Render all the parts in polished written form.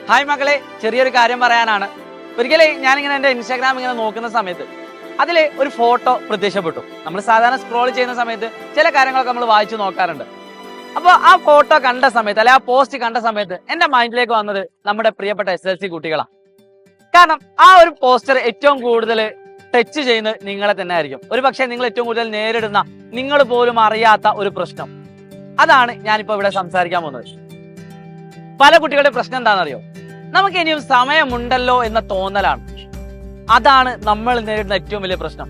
Hi മക്കളെ, ചെറിയൊരു കാര്യം പറയാനാണ്. ഒരിക്കലേ ഞാനിങ്ങനെ എൻ്റെ ഇൻസ്റ്റാഗ്രാം ഇങ്ങനെ നോക്കുന്ന സമയത്ത് അതിൽ ഒരു ഫോട്ടോ പ്രത്യക്ഷപ്പെട്ടു. നമ്മൾ സാധാരണ സ്ക്രോൾ ചെയ്യുന്ന സമയത്ത് ചില കാര്യങ്ങളൊക്കെ നമ്മൾ വായിച്ചു നോക്കാറുണ്ട്. അപ്പോൾ ആ ഫോട്ടോ കണ്ട സമയത്ത് അല്ലെ ആ പോസ്റ്റ് കണ്ട സമയത്ത് എൻ്റെ മൈൻഡിലേക്ക് വന്നത് നമ്മുടെ പ്രിയപ്പെട്ട SSLC കുട്ടികളാണ്. കാരണം ആ ഒരു പോസ്റ്റർ ഏറ്റവും കൂടുതൽ ടച്ച് ചെയ്യുന്നത് നിങ്ങളെ തന്നെ ആയിരിക്കും. ഒരു പക്ഷേ നിങ്ങൾ ഏറ്റവും കൂടുതൽ നേരിടുന്ന നിങ്ങൾ പോലും അറിയാത്ത ഒരു പ്രശ്നം, അതാണ് ഞാനിപ്പോൾ ഇവിടെ സംസാരിക്കാൻ പോകുന്നത്. പല കുട്ടികളുടെ പ്രശ്നം എന്താണെന്നറിയോ? നമുക്ക് ഇനിയും സമയമുണ്ടല്ലോ എന്ന തോന്നലാണ്. അതാണ് നമ്മൾ നേരിടുന്ന ഏറ്റവും വലിയ പ്രശ്നം.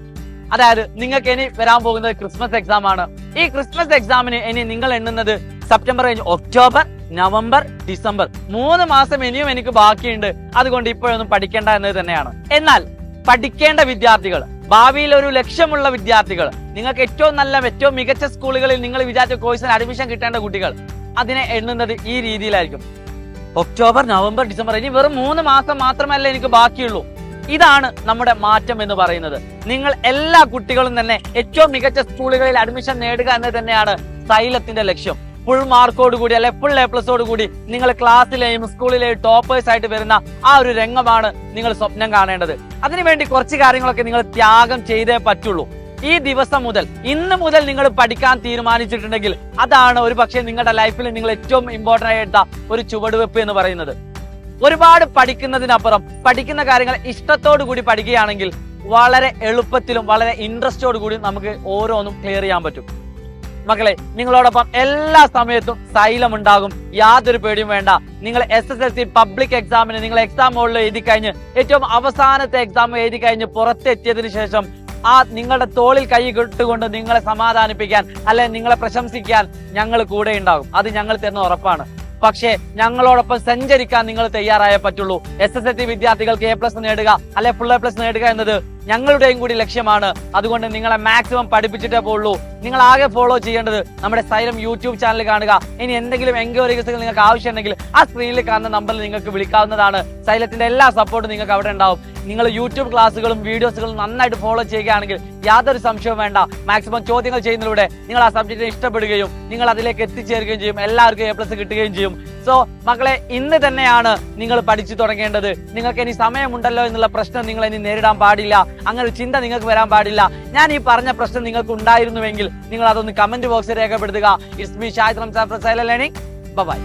അതായത് നിങ്ങൾക്ക് ഇനി വരാൻ പോകുന്നത് ക്രിസ്മസ് എക്സാം ആണ്. ഈ ക്രിസ്മസ് എക്സാമിന് ഇനി നിങ്ങൾ എണ്ണുന്നത് സെപ്റ്റംബർ കഴിഞ്ഞ് ഒക്ടോബർ, നവംബർ, ഡിസംബർ 3 മാസം ഇനിയും എനിക്ക് ബാക്കിയുണ്ട്, അതുകൊണ്ട് ഇപ്പോഴൊന്നും പഠിക്കേണ്ട എന്നത് തന്നെയാണ്. എന്നാൽ പഠിക്കേണ്ട വിദ്യാർത്ഥികൾ, ഭാവിയിൽ ഒരു ലക്ഷ്യമുള്ള വിദ്യാർത്ഥികൾ, നിങ്ങൾക്ക് ഏറ്റവും മികച്ച സ്കൂളുകളിൽ നിങ്ങൾ വിചാരിച്ച കോഴ്സിന് അഡ്മിഷൻ കിട്ടേണ്ട കുട്ടികൾ അതിനെ എണ്ണുന്നത് ഈ രീതിയിലായിരിക്കും. ഒക്ടോബർ, നവംബർ, ഡിസംബർ, ഇനി വെറും 3 മാസം മാത്രമല്ല എനിക്ക് ബാക്കിയുള്ളൂ. ഇതാണ് നമ്മുടെ മാറ്റം എന്ന് പറയുന്നത്. നിങ്ങൾ എല്ലാ കുട്ടികളും തന്നെ ഏറ്റവും മികച്ച സ്കൂളുകളിൽ അഡ്മിഷൻ നേടുക എന്നത് തന്നെയാണ് സൈലത്തിന്റെ ലക്ഷ്യം. ഫുൾ മാർക്കോട് കൂടി അല്ലെ ഫുൾ A+ഓട് കൂടി നിങ്ങൾ ക്ലാസ്സിലെയും സ്കൂളിലെയും ടോപ്പേഴ്സ് ആയിട്ട് വരുന്ന ആ ഒരു രംഗമാണ് നിങ്ങൾ സ്വപ്നം കാണേണ്ടത്. അതിനുവേണ്ടി കുറച്ച് കാര്യങ്ങളൊക്കെ നിങ്ങൾ ത്യാഗം ചെയ്തേ പറ്റുള്ളൂ. ഈ ദിവസം മുതൽ, ഇന്ന് മുതൽ നിങ്ങൾ പഠിക്കാൻ തീരുമാനിച്ചിട്ടുണ്ടെങ്കിൽ അതാണ് ഒരു പക്ഷേ നിങ്ങളുടെ ലൈഫിൽ നിങ്ങൾ ഏറ്റവും ഇമ്പോർട്ടൻ്റ് ആയിട്ട് ഒരു ചുവടുവെപ്പ് എന്ന് പറയുന്നത്. ഒരുപാട് പഠിക്കുന്നതിനപ്പുറം പഠിക്കുന്ന കാര്യങ്ങൾ ഇഷ്ടത്തോടു കൂടി പഠിക്കുകയാണെങ്കിൽ വളരെ എളുപ്പത്തിലും വളരെ ഇൻട്രസ്റ്റോടു കൂടി നമുക്ക് ഓരോന്നും ക്ലിയർ ചെയ്യാൻ പറ്റും. മക്കളെ, നിങ്ങളോടൊപ്പം എല്ലാ സമയത്തും സൈലം ഉണ്ടാകും, യാതൊരു പേടിയും വേണ്ട. നിങ്ങൾ SSLC പബ്ലിക് എക്സാമിന് നിങ്ങൾ എക്സാം ഹോളിൽ എഴുതി കഴിഞ്ഞ് ഏറ്റവും അവസാനത്തെ എക്സാം എഴുതി കഴിഞ്ഞ് പുറത്തെത്തിയതിനു ശേഷം ആ നിങ്ങളുടെ തോളിൽ കൈ ഇട്ടുകൊണ്ട് നിങ്ങളെ സമാധാനിപ്പിക്കാൻ അല്ലെ നിങ്ങളെ പ്രശംസിക്കാൻ ഞങ്ങൾ കൂടെ ഉണ്ടാകും. അത് ഞങ്ങൾ തരുന്ന ഉറപ്പാണ്. പക്ഷേ ഞങ്ങളോടൊപ്പം സഞ്ചരിക്കാൻ നിങ്ങൾ തയ്യാറായേ പറ്റുള്ളൂ. SSLC വിദ്യാർത്ഥികൾക്ക് A+ നേടുക അല്ലെ ഫുൾ A+ നേടുക എന്നത് ഞങ്ങളുടെയും കൂടി ലക്ഷ്യമാണ്. അതുകൊണ്ട് നിങ്ങളെ മാക്സിമം പഠിപ്പിച്ചിട്ടേ പോളൂ. നിങ്ങൾ ആകെ ഫോളോ ചെയ്യേണ്ടത് നമ്മുടെ സൈലം യൂട്യൂബ് ചാനൽ കാണുക. ഇനി എന്തെങ്കിലും എൻക്വയറീസ് നിങ്ങൾക്ക് ആവശ്യമുണ്ടെങ്കിൽ ആ സ്ക്രീനിൽ കാണുന്ന നമ്പറിൽ നിങ്ങൾക്ക് വിളിക്കാവുന്നതാണ്. സൈലത്തിന്റെ എല്ലാ സപ്പോർട്ടും നിങ്ങൾക്ക് അവിടെ ഉണ്ടാവും. നിങ്ങൾ യൂട്യൂബ് ക്ലാസ്സുകളും വീഡിയോസുകളും നന്നായിട്ട് ഫോളോ ചെയ്യുകയാണെങ്കിൽ യാതൊരു സംശയവും വേണ്ട, മാക്സിമം ചോദ്യങ്ങൾ ചെയ്യുന്നതിലൂടെ നിങ്ങൾ ആ സബ്ജക്റ്റിനെ ഇഷ്ടപ്പെടുകയും നിങ്ങൾ അതിലേക്ക് എത്തിച്ചേരുകയും ചെയ്യും. എല്ലാവർക്കും A+ കിട്ടുകയും ചെയ്യും. സോ മക്കളെ, ഇന്ന് തന്നെയാണ് നിങ്ങൾ പഠിച്ചു തുടങ്ങേണ്ടത്. നിങ്ങൾക്ക് ഇനി സമയമുണ്ടല്ലോ എന്നുള്ള പ്രശ്നം നിങ്ങൾ ഇനി നേരിടാൻ പാടില്ല. അങ്ങനെ ഒരു ചിന്ത നിങ്ങൾക്ക് വരാൻ പാടില്ല. ഞാൻ ഈ പറഞ്ഞ പ്രശ്നം നിങ്ങൾക്ക് ഉണ്ടായിരുന്നുവെങ്കിൽ നിങ്ങൾ അതൊന്ന് കമന്റ് ബോക്സിൽ രേഖപ്പെടുത്തുക. It's me Xylem SSLC. By.